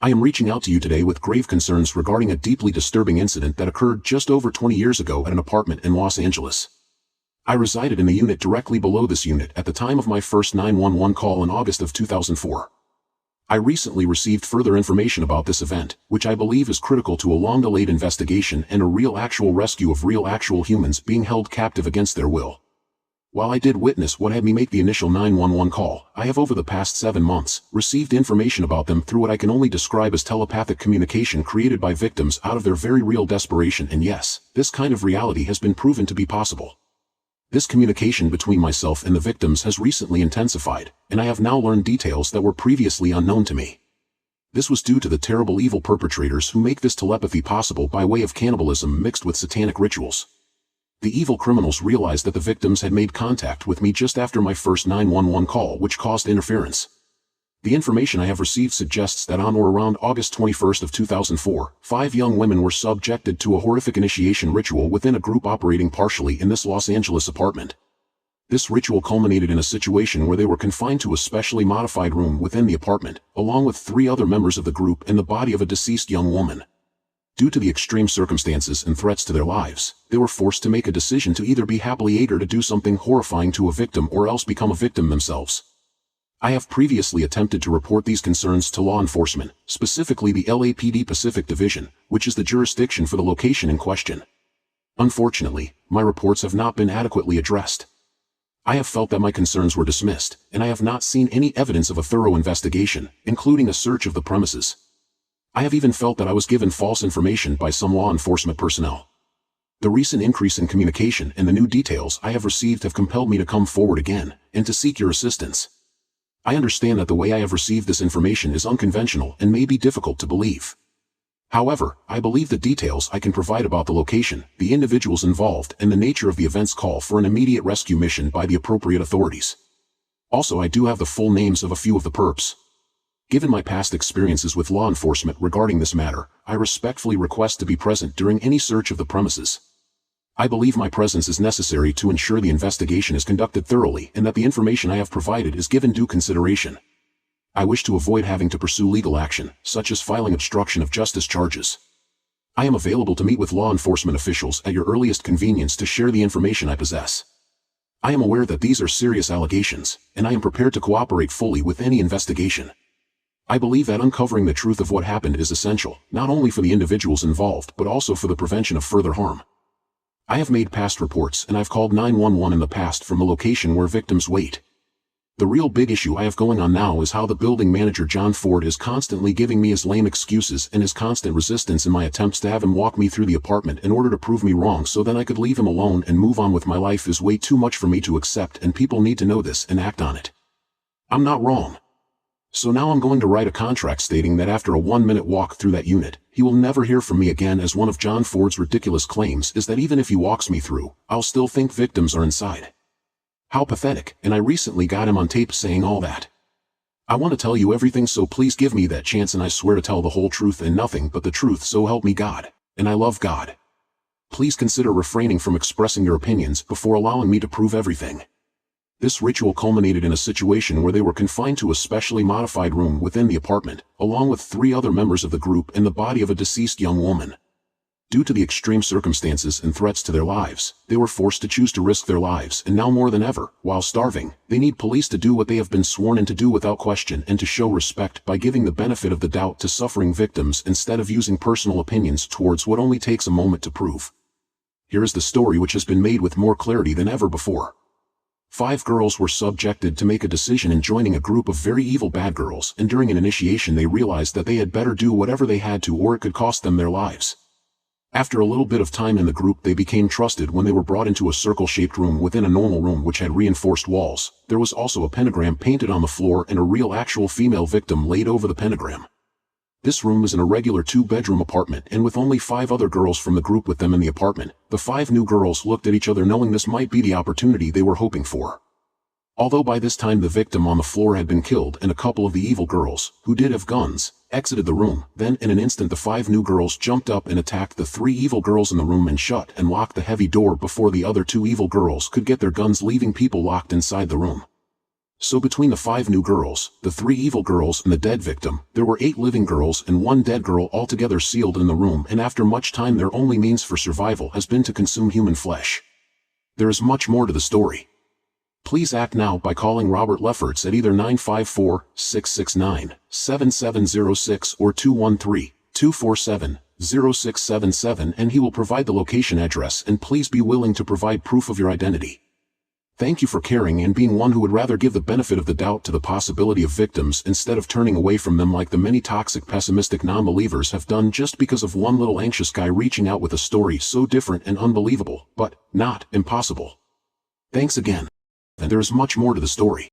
I am reaching out to you today with grave concerns regarding a deeply disturbing incident that occurred just over 20 years ago at an apartment in Los Angeles. I resided in the unit directly below this unit at the time of my first 911 call in August of 2004. I recently received further information about this event, which I believe is critical to a long-delayed investigation and a real actual rescue of real actual humans being held captive against their will. While I did witness what had me make the initial 911 call, I have over the past 7 months received information about them through what I can only describe as telepathic communication created by victims out of their very real desperation, and yes, this kind of reality has been proven to be possible. This communication between myself and the victims has recently intensified, and I have now learned details that were previously unknown to me. This was due to the terrible evil perpetrators who make this telepathy possible by way of cannibalism mixed with satanic rituals. The evil criminals realized that the victims had made contact with me just after my first 911 call, which caused interference. The information I have received suggests that on or around August 21st of 2004, 5 young women were subjected to a horrific initiation ritual within a group operating partially in this Los Angeles apartment. This ritual culminated in a situation where they were confined to a specially modified room within the apartment, along with 3 other members of the group in the body of a deceased young woman. Due to the extreme circumstances and threats to their lives, they were forced to make a decision to either be happily ate or to do something horrifying to a victim or else become a victim themselves. I have previously attempted to report these concerns to law enforcement, specifically the LAPD Pacific Division, which is the jurisdiction for the location in question. Unfortunately, my reports have not been adequately addressed. I have felt that my concerns were dismissed, and I have not seen any evidence of a thorough investigation, including a search of the premises. I have even felt that I was given false information by some law enforcement personnel. The recent increase in communication and the new details I have received have compelled me to come forward again, and to seek your assistance. I understand that the way I have received this information is unconventional and may be difficult to believe. However, I believe the details I can provide about the location, the individuals involved, and the nature of the events call for an immediate rescue mission by the appropriate authorities. Also, I do have the full names of a few of the perps. Given my past experiences with law enforcement regarding this matter, I respectfully request to be present during any search of the premises. I believe my presence is necessary to ensure the investigation is conducted thoroughly and that the information I have provided is given due consideration. I wish to avoid having to pursue legal action, such as filing obstruction of justice charges. I am available to meet with law enforcement officials at your earliest convenience to share the information I possess. I am aware that these are serious allegations, and I am prepared to cooperate fully with any investigation. I believe that uncovering the truth of what happened is essential, not only for the individuals involved but also for the prevention of further harm. I have made past reports and I've called 911 in the past from a location where victims wait. The real big issue I have going on now is how the building manager John Ford is constantly giving me his lame excuses, and his constant resistance in my attempts to have him walk me through the apartment in order to prove me wrong so that I could leave him alone and move on with my life is way too much for me to accept, and people need to know this and act on it. I'm not wrong. So now I'm going to write a contract stating that after a 1-minute walk through that unit, he will never hear from me again, as one of John Ford's ridiculous claims is that even if he walks me through, I'll still think victims are inside. How pathetic, and I recently got him on tape saying all that. I want to tell you everything, so please give me that chance, and I swear to tell the whole truth and nothing but the truth, so help me God. And I love God. Please consider refraining from expressing your opinions before allowing me to prove everything. This ritual culminated in a situation where they were confined to a specially modified room within the apartment, along with 3 other members of the group in the body of a deceased young woman. Due to the extreme circumstances and threats to their lives, they were forced to choose to risk their lives, and now more than ever, while starving, they need police to do what they have been sworn in to do without question, and to show respect by giving the benefit of the doubt to suffering victims instead of using personal opinions towards what only takes a moment to prove. Here is the story, which has been made with more clarity than ever before. 5 girls were subjected to make a decision in joining a group of very evil bad girls, and during an initiation they realized that they had better do whatever they had to or it could cost them their lives. After a little bit of time in the group, they became trusted when they were brought into a circle-shaped room within a normal room which had reinforced walls. There was also a pentagram painted on the floor and a real actual female victim laid over the pentagram. This room is an irregular 2-bedroom apartment, and with only 5 other girls from the group with them in the apartment, the 5 new girls looked at each other knowing this might be the opportunity they were hoping for. Although by this time the victim on the floor had been killed and a couple of the evil girls, who did have guns, exited the room, then in an instant the 5 new girls jumped up and attacked the 3 evil girls in the room and shut and locked the heavy door before the other 2 evil girls could get their guns, leaving people locked inside the room. So between the 5 new girls, the 3 evil girls and the dead victim, there were 8 living girls and 1 dead girl altogether sealed in the room, and after much time their only means for survival has been to consume human flesh. There is much more to the story. Please act now by calling Robert Lefferts at either 954-669-7706 or 213-247-0677 and he will provide the location address, and please be willing to provide proof of your identity. Thank you for caring and being one who would rather give the benefit of the doubt to the possibility of victims instead of turning away from them like the many toxic pessimistic non-believers have done just because of one little anxious guy reaching out with a story so different and unbelievable, but not impossible. Thanks again. And there is much more to the story.